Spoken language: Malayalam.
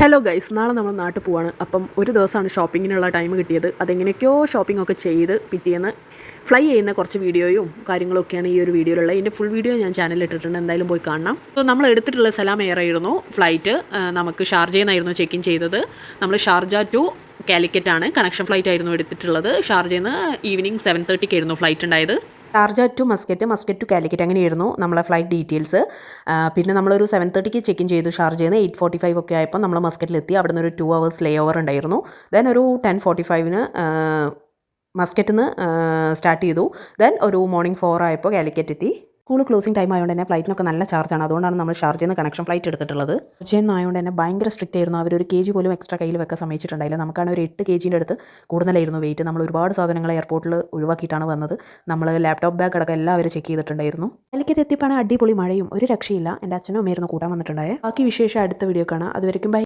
ഹലോ ഗൈസ്, നാളെ നമ്മൾ നാട്ടിൽ പോവാണ്. അപ്പം ഒരു ദിവസമാണ് ഷോപ്പിങ്ങിനുള്ള ടൈം കിട്ടിയത്. അതെങ്ങനെയൊക്കെയോ ഷോപ്പിംഗ് ഒക്കെ ചെയ്ത് പിറ്റേന്ന് ഫ്ലൈ ചെയ്യുന്ന കുറച്ച് വീഡിയോയും കാര്യങ്ങളൊക്കെയാണ് ഈ ഒരു വീഡിയോയിലുള്ളത്. ഇതിൻ്റെ ഫുൾ വീഡിയോ ഞാൻ ചാനലിൽ ഇട്ടിട്ടുണ്ട്, എന്തായാലും പോയി കാണണം. അപ്പോൾ നമ്മൾ എടുത്തിട്ടുള്ള സലാം എയർ ആയിരുന്നു ഫ്ലൈറ്റ്. നമുക്ക് ഷാർജയിൽ നിന്നായിരുന്നു ചെക്ക് ഇൻ ചെയ്തത്. നമ്മൾ ഷാർജ ടു കാലിക്കറ്റാണ് കണക്ഷൻ ഫ്ലൈറ്റ് ആയിരുന്നു എടുത്തിട്ടുള്ളത്. ഷാർജയിൽ നിന്ന് ഈവനിങ് 7:30 ആയിരുന്നു ഫ്ലൈറ്റ് ഉണ്ടായത്. Sharjah to Muscat to Calicut അങ്ങനെയായിരുന്നു നമ്മളെ ഫ്ലൈറ്റ് ഡീറ്റെയിൽസ്. പിന്നെ നമ്മളൊരു 7:30 ചെക്ക് ഇൻ ചെയ്തു ഷാർജയിൽ നിന്ന്. 8:45 ഒക്കെ ആയപ്പോൾ നമ്മൾ മസ്കറ്റിലെത്തി. അവിടെ നിന്ന് ഒരു 2 hours ലേ ഓവർ ഉണ്ടായിരുന്നു. ദെൻ ഒരു 10:45 മസ്കറ്റിൽ നിന്ന് സ്റ്റാർട്ട് ചെയ്തു. ദെൻ ഒരു മോർണിംഗ് 4 ആയപ്പോൾ കാലിക്കറ്റ് എത്തി. സ്കൂൾ ക്ലോസിംഗ് ടൈം ആയതുകൊണ്ട് തന്നെ ഫ്ലൈറ്റിനൊക്കെ നല്ല ചാർജാണ്. അതുകൊണ്ടാണ് നമ്മൾ ഷാർജയിൽ നിന്ന് കണക്ഷൻ ഫ്ലൈറ്റ് എടുത്തിട്ടുള്ളത്. ഷാർജയിൽ ആയതുകൊണ്ട് തന്നെ ഭയങ്കര സ്ട്രിക്റ്റ് ആയിരുന്നു. അവരൊരു kg പോലും എക്സ്ട്രാ കയ്യിൽ വെക്കാൻ സമ്മതിച്ചിട്ടുണ്ടായില്ല. നമുക്കാണ് ഒരു 8 kgൻ്റെ അടുത്ത് കൂടുതലായിരുന്നു വെയിറ്റ്. നമ്മൾ ഒരുപാട് സാധനങ്ങൾ എയർപോർട്ടിൽ ഒഴിവാക്കിയിട്ടാണ് വന്നത്. നമ്മൾ ലാപ്ടോപ്പ് ബാഗ് അടക്കം എല്ലാവരും ചെക്ക് ചെയ്തിട്ടുണ്ടായിരുന്നു. കാലിക്കറ്റ് എത്തിയപ്പോഴാണ് അടിപൊളി മഴയും ഒരു രക്ഷയില്ല. എൻ്റെ അച്ഛനും അമ്മയായിരുന്നു കൂട്ടാൻ വന്നിട്ടുണ്ടായത്. ബാക്കി വിശേഷം അടുത്ത വീഡിയോ കാണാം. അതുവരെയും ബൈ.